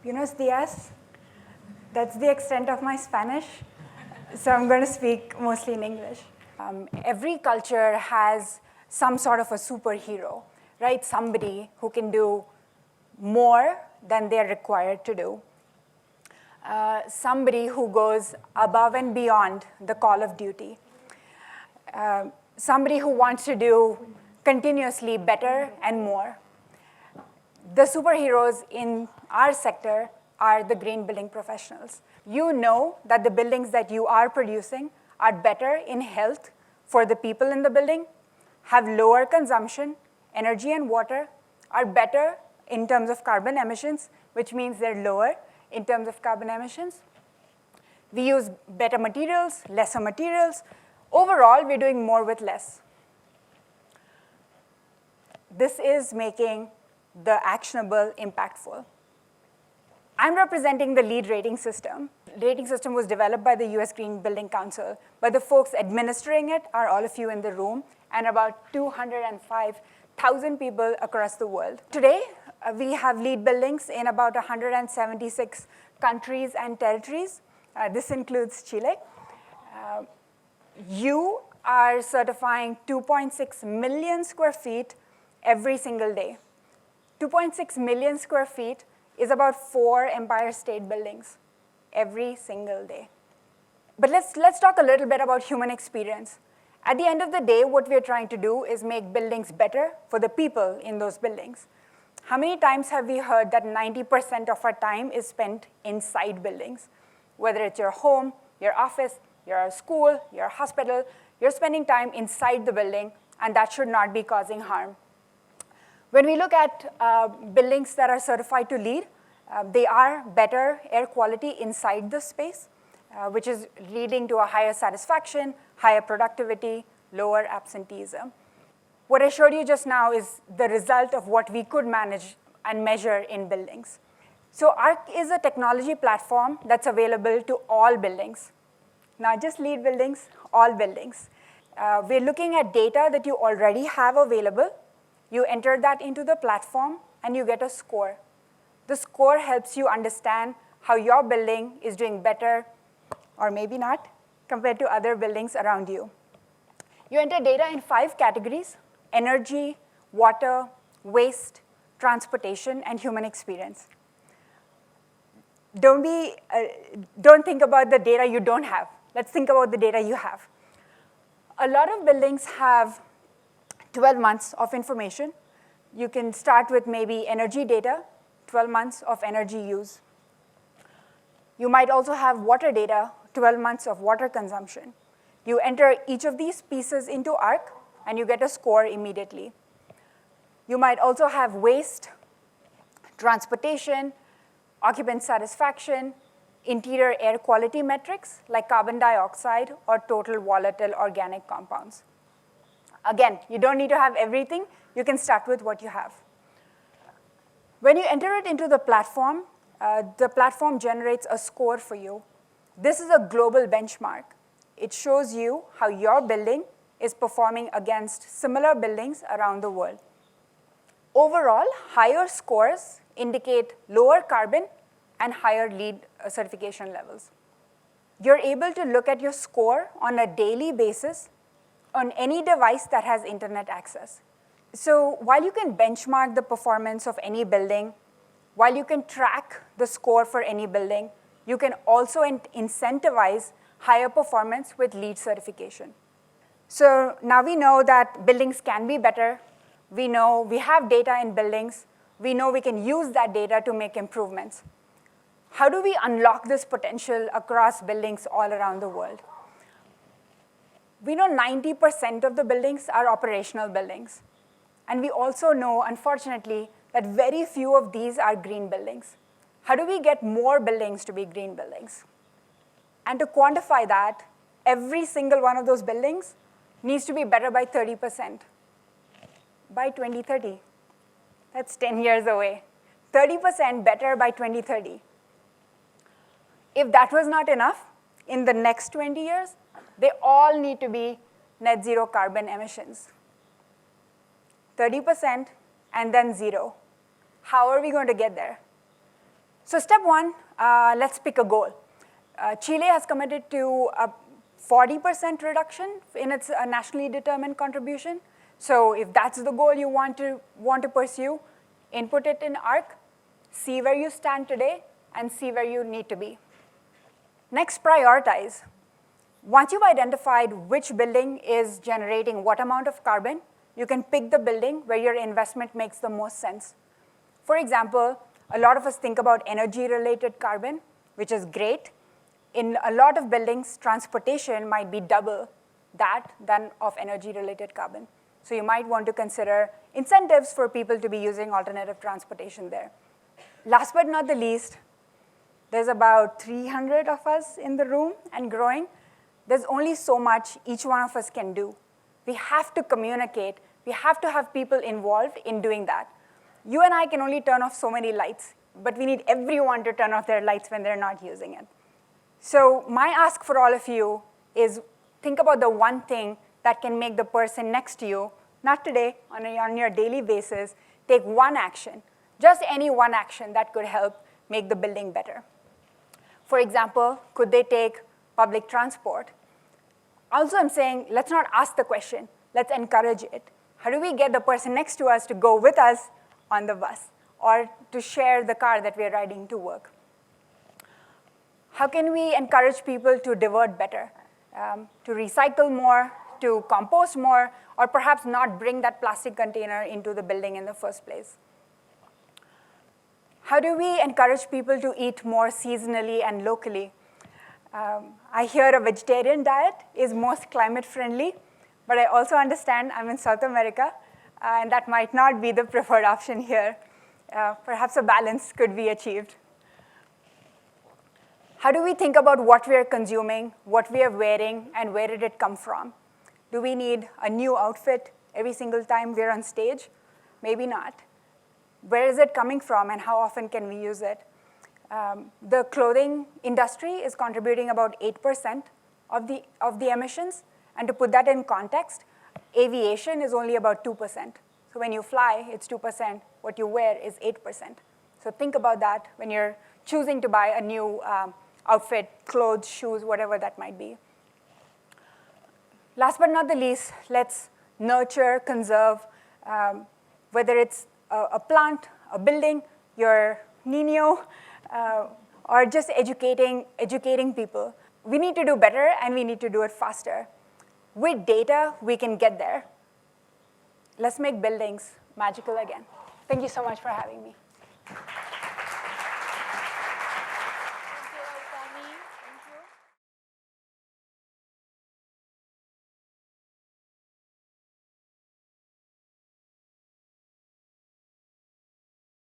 Buenos dias. That's the extent of my Spanish. So I'm going to speak mostly in English. Every culture has some sort of a superhero, right? Somebody who can do more than they're required to do. Somebody who goes above and beyond the call of duty. Somebody who wants to do continuously better and more. The superheroes in our sector are the green building professionals. You know that the buildings that you are producing are better in health for the people in the building, have lower consumption, energy and water, are better in terms of carbon emissions, which means they're lower in terms of carbon emissions. We use better materials, lesser materials. Overall, we're doing more with less. This is making the actionable impactful. I'm representing the LEED rating system. The rating system was developed by the US Green Building Council, but the folks administering it are all of you in the room and about 205,000 people across the world. Today, we have LEED buildings in about 176 countries and territories. This includes Chile. You are certifying 2.6 million square feet every single day. 2.6 million square feet is about 4 Empire State Buildings every single day. But let's talk a little bit about human experience. At the end of the day, what we're trying to do is make buildings better for the people in those buildings. How many times have we heard that 90% of our time is spent inside buildings? Whether it's your home, your office, your school, your hospital, you're spending time inside the building, and that should not be causing harm. When we look at buildings that are certified to LEED, they are better air quality inside the space, which is leading to a higher satisfaction, higher productivity, lower absenteeism. What I showed you just now is the result of what we could manage and measure in buildings. So Arc is a technology platform that's available to all buildings. Not just LEED buildings, all buildings. We're looking at data that you already have available. You enter that into the platform, and you get a score. The score helps you understand how your building is doing better, or maybe not, compared to other buildings around you. You enter data in 5 categories: energy, water, waste, transportation, and human experience. Don't think about the data you don't have. Let's think about the data you have. A lot of buildings have 12 months of information. You can start with maybe energy data, 12 months of energy use. You might also have water data, 12 months of water consumption. You enter each of these pieces into Arc, and you get a score immediately. You might also have waste, transportation, occupant satisfaction, interior air quality metrics like carbon dioxide or total volatile organic compounds. Again, you don't need to have everything. You can start with what you have. When you enter it into the platform generates a score for you. This is a global benchmark. It shows you how your building is performing against similar buildings around the world. Overall, higher scores indicate lower carbon and higher LEED certification levels. You're able to look at your score on a daily basis on any device that has internet access. So while you can benchmark the performance of any building, while you can track the score for any building, you can also incentivize higher performance with LEED certification. So now we know that buildings can be better. We know we have data in buildings. We know we can use that data to make improvements. How do we unlock this potential across buildings all around the world? We know 90% of the buildings are operational buildings. And we also know, unfortunately, that very few of these are green buildings. How do we get more buildings to be green buildings? And to quantify that, every single one of those buildings needs to be better by 30% by 2030. That's 10 years away. 30% better by 2030. If that was not enough, in the next 20 years, they all need to be net zero carbon emissions. 30% and then zero. How are we going to get there? So step one, let's pick a goal. Chile has committed to a 40% reduction in its nationally determined contribution. So if that's the goal you want to pursue, input it in Arc, see where you stand today, and see where you need to be. Next, prioritize. Once you've identified which building is generating what amount of carbon, you can pick the building where your investment makes the most sense. For example, a lot of us think about energy-related carbon, which is great. In a lot of buildings, transportation might be double that than of energy-related carbon. So you might want to consider incentives for people to be using alternative transportation there. Last but not the least, there's about 300 of us in the room and growing. There's only so much each one of us can do. We have to communicate. We have to have people involved in doing that. You and I can only turn off so many lights, but we need everyone to turn off their lights when they're not using it. So my ask for all of you is think about the one thing that can make the person next to you, not today, on your daily basis, take one action, just any one action that could help make the building better. For example, could they take public transport? Also, I'm saying, let's not ask the question, let's encourage it. How do we get the person next to us to go with us on the bus or to share the car that we're riding to work? How can we encourage people to divert better, to recycle more, to compost more, or perhaps not bring that plastic container into the building in the first place? How do we encourage people to eat more seasonally and locally? I hear a vegetarian diet is most climate friendly, but I also understand I'm in South America, and that might not be the preferred option here. Perhaps a balance could be achieved. How do we think about what we are consuming, what we are wearing, and where did it come from? Do we need a new outfit every single time we're on stage? Maybe not. Where is it coming from, and how often can we use it? The clothing industry is contributing about 8% of the emissions. And to put that in context, aviation is only about 2%. So when you fly, it's 2%. What you wear is 8%. So think about that when you're choosing to buy a new outfit, clothes, shoes, whatever that might be. Last but not the least, let's nurture, conserve, whether it's a plant, a building, your Nino, or just educating people. We need to do better, and we need to do it faster. With data, we can get there. Let's make buildings magical again. Thank you so much for having me.